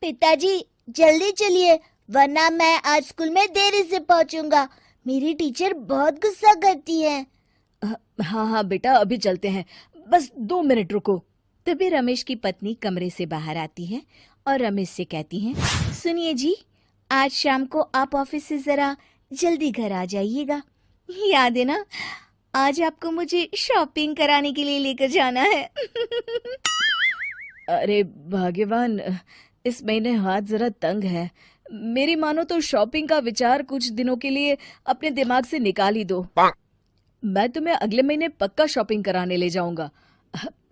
पिताजी, जल्दी चलिए, वरना मैं आज स्कूल में देरी से पहुंचूंगा। मेरी टीचर बहुत गुस्सा करती है। हाँ हाँ बेटा, अभी चलते हैं, बस 2 मिनट रुको। तभी रमेश की पत्नी कमरे से बाहर आती है और रमेश से कहती हैं, सुनिए जी, आज शाम को आप ऑफिस से जरा जल्दी घर आ जाइएगा। याद है ना, आज आपको मुझे शॉपिंग कराने के लिए लेकर जाना है। अरे भाग्यवान, इस महीने हाथ जरा तंग है। मेरी मानो तो शॉपिंग का विचार कुछ दिनों के लिए अपने दिमाग से निकाल ही दो। मैं तुम्हें अगले महीने पक्का शॉपिंग कराने ले जाऊंगा।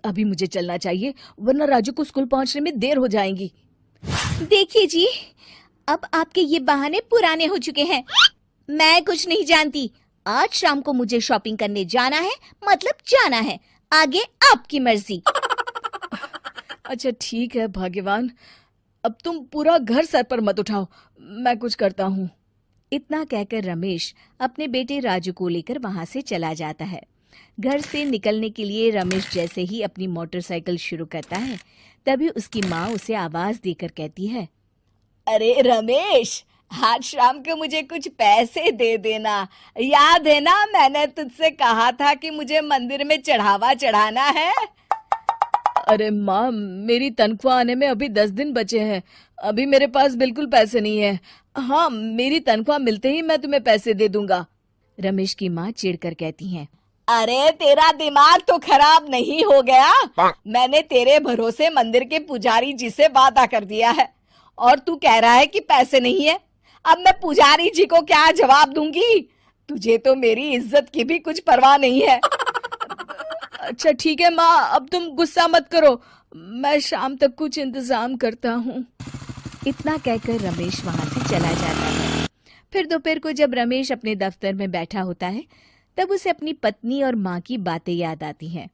अभी मुझे चलना चाहिए, वरना राजू को स्कूल पहुंचने में देर हो जाएगी। देखिए जी, अब आपके ये बहाने पुराने हो चुके हैं। मैं कुछ नहीं जानती। आज शाम को मुझे शॉपिंग करने जाना है, मतलब जाना है। आगे आपकी मर्जी। अच्छा ठीक है भाग्यवान, अब तुम पूरा घर सर पर मत उठाओ, मैं कुछ करता हूँ। इतना कहकर रमेश अपने बेटे राजू को लेकर वहां से चला जाता है। घर से निकलने के लिए रमेश जैसे ही अपनी मोटरसाइकिल शुरू करता है, तभी उसकी माँ उसे आवाज देकर कहती है, अरे रमेश, आज शाम को मुझे कुछ पैसे दे देना। याद है ना, मैंने तुझसे कहा था कि मुझे मंदिर में चढ़ावा चढ़ाना है। अरे माँ, मेरी तनख्वाह आने में अभी 10 दिन बचे हैं। अभी मेरे पास बिल्कुल पैसे नहीं है। हाँ, मेरी तनख्वाह मिलते ही मैं तुम्हें पैसे दे दूंगा। रमेश की माँ चिढ़कर कहती हैं, अरे तेरा दिमाग तो खराब नहीं हो गया? मैंने तेरे भरोसे मंदिर के पुजारी जी से वादा कर दिया है और तू कह रहा है कि पैसे नहीं है। अब मैं पुजारी जी को क्या जवाब दूंगी? तुझे तो मेरी इज्जत की भी कुछ परवाह नहीं है। अच्छा ठीक है माँ, अब तुम गुस्सा मत करो, मैं शाम तक कुछ इंतजाम करता हूँ। इतना कहकर रमेश वहां से चला जाता है। फिर दोपहर को जब रमेश अपने दफ्तर में बैठा होता है, तब उसे अपनी पत्नी और माँ की बातें याद आती हैं।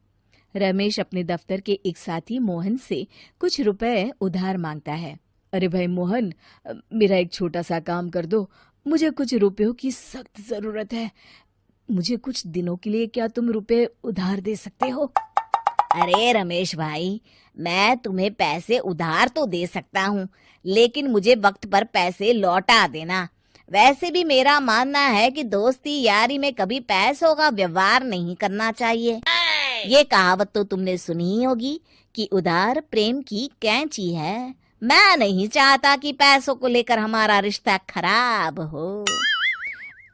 रमेश अपने दफ्तर के एक साथी मोहन से कुछ रुपए उधार मांगता है। अरे भाई मोहन, मेरा एक छोटा सा काम कर दो, मुझे कुछ रुपयों की सख्त जरूरत है। मुझे कुछ दिनों के लिए क्या तुम रुपए उधार दे सकते हो? अरे रमेश भाई, मैं तुम्हें पैसे उधार तो दे सकता हूँ, लेकिन मुझे वक्त पर पैसे लौटा देना। वैसे भी मेरा मानना है कि दोस्ती यारी में कभी पैसों का व्यवहार नहीं करना चाहिए। ये कहावत तो तुमने सुनी ही होगी कि उधार प्रेम की कैंची है। मैं नहीं चाहता कि पैसों को लेकर हमारा रिश्ता खराब हो।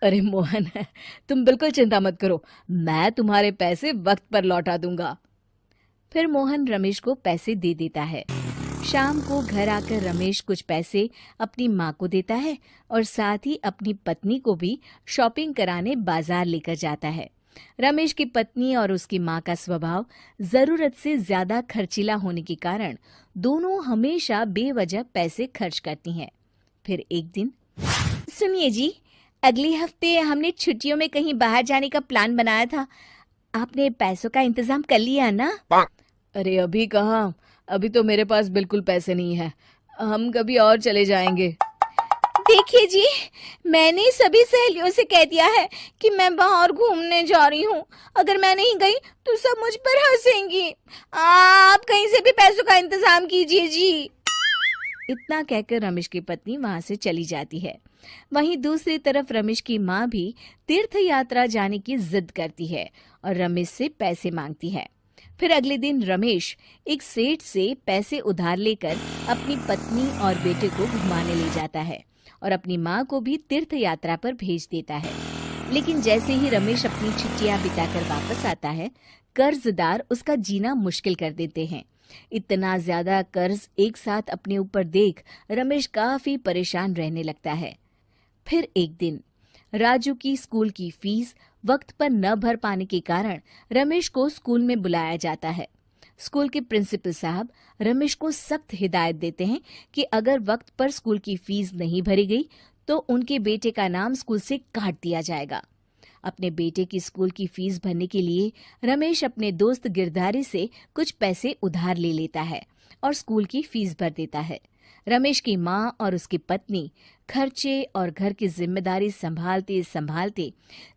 अरे मोहन, तुम बिल्कुल चिंता मत करो, मैं तुम्हारे पैसे वक्त पर लौटा दूंगा। फिर मोहन रमेश को पैसे दे देता है। शाम को घर आकर रमेश कुछ पैसे अपनी माँ को देता है और साथ ही अपनी पत्नी को भी शॉपिंग कराने बाजार लेकर जाता है। रमेश की पत्नी और उसकी माँ का स्वभाव जरूरत से ज्यादा खर्चीला होने के कारण दोनों हमेशा बेवजह पैसे खर्च करती हैं। फिर एक दिन, सुनिए जी, अगले हफ्ते हमने छुट्टियों में कहीं बाहर जाने का प्लान बनाया था। आपने पैसों का इंतजाम कर लिया ना? अरे अभी कहाँ, अभी तो मेरे पास बिल्कुल पैसे नहीं है। हम कभी और चले जाएंगे। देखिए जी, मैंने सभी सहेलियों से कह दिया है कि मैं बाहर घूमने जा रही हूँ। अगर मैं नहीं गई तो सब मुझ पर हंसेंगी। आप कहीं से भी पैसों का इंतजाम कीजिए जी। इतना कहकर रमेश की पत्नी वहां से चली जाती है। वहीं दूसरी तरफ रमेश की माँ भी तीर्थ यात्रा जाने की जिद करती है और रमेश से पैसे मांगती है। फिर अगले दिन रमेश एक सेठ से पैसे उधार लेकर अपनी पत्नी और बेटे को घुमाने ले जाता है और अपनी माँ को भी तीर्थ यात्रा पर भेज देता है। लेकिन जैसे ही रमेश अपनी छुट्टियां बिताकर वापस आता है, कर्जदार उसका जीना मुश्किल कर देते हैं। इतना ज्यादा कर्ज एक साथ अपने ऊपर देख रमेश काफी परेशान रहने लगता है। फिर एक दिन राजू की स्कूल की फीस वक्त पर न भर पाने के कारण रमेश को स्कूल में बुलाया जाता है। स्कूल के प्रिंसिपल साहब रमेश को सख्त हिदायत देते हैं कि अगर वक्त पर स्कूल की फीस नहीं भरी गई तो उनके बेटे का नाम स्कूल से काट दिया जाएगा। अपने बेटे की स्कूल की फीस भरने के लिए रमेश अपने दोस्त गिरधारी से कुछ पैसे उधार ले लेता है और स्कूल की फीस भर देता है। रमेश की माँ और उसकी पत्नी खर्चे और घर की जिम्मेदारी संभालते संभालते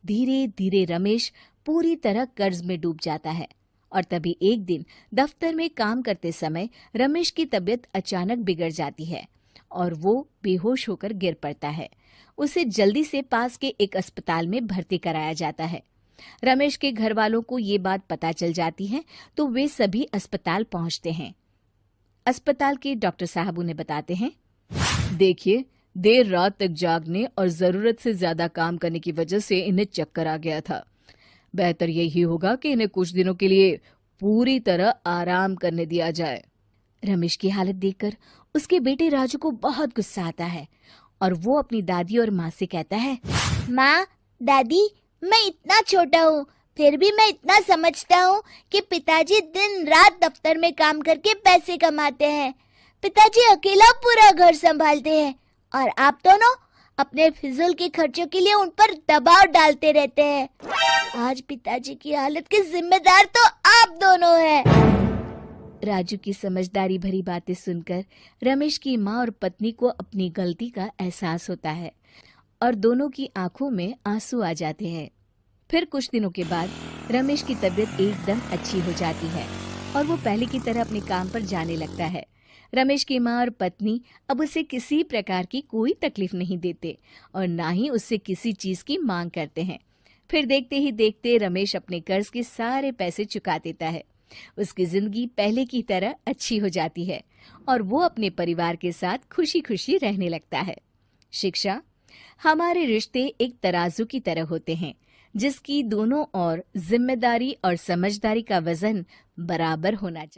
धीरे धीरे रमेश पूरी तरह कर्ज में डूब जाता है और तभी एक दिन दफ्तर में काम करते समय रमेश की तबीयत अचानक बिगड़ जाती है और वो बेहोश होकर गिर पड़ता है। उसे जल्दी से पास के एक अस्पताल में भर्ती कराया जाता है। रमेश के घर वालों को ये बात पता चल जाती है तो वे सभी अस्पताल पहुंचते हैं। अस्पताल के डॉक्टर साहब उन्हें बताते हैं, देखिए, देर रात तक जागने और जरूरत से ज्यादा काम करने की वजह से इन्हें चक्कर आ गया था। बेहतर यही होगा कि इन्हें कुछ दिनों के लिए पूरी तरह आराम करने दिया जाए। रमेश की हालत देखकर उसके बेटे राजू को बहुत गुस्सा आता है और वो अपनी दादी और माँ से कहता है, माँ, दादी, मैं इतना छोटा हूँ, फिर भी मैं इतना समझता हूँ कि पिताजी दिन रात दफ्तर में काम करके पैसे कमाते हैं। पिताजी अकेला पूरा घर संभालते हैं और आप दोनों अपने फिजूल के खर्चों के लिए उन पर दबाव डालते रहते हैं। आज पिताजी की हालत के जिम्मेदार तो आप दोनों हैं। राजू की समझदारी भरी बातें सुनकर रमेश की माँ और पत्नी को अपनी गलती का एहसास होता है और दोनों की आंखों में आंसू आ जाते हैं। फिर कुछ दिनों के बाद रमेश की तबीयत एकदम अच्छी हो जाती है और वो पहले की तरह अपने काम पर जाने लगता है। रमेश की माँ और पत्नी अब उसे किसी प्रकार की कोई तकलीफ नहीं देते और ना ही उससे किसी चीज की मांग करते हैं। फिर देखते ही देखते रमेश अपने कर्ज के सारे पैसे चुका देता है। उसकी जिंदगी पहले की तरह अच्छी हो जाती है और वो अपने परिवार के साथ खुशी खुशी रहने लगता है। शिक्षा, हमारे रिश्ते एक तराजू की तरह होते हैं जिसकी दोनों ओर जिम्मेदारी और समझदारी का वजन बराबर होना चाहिए।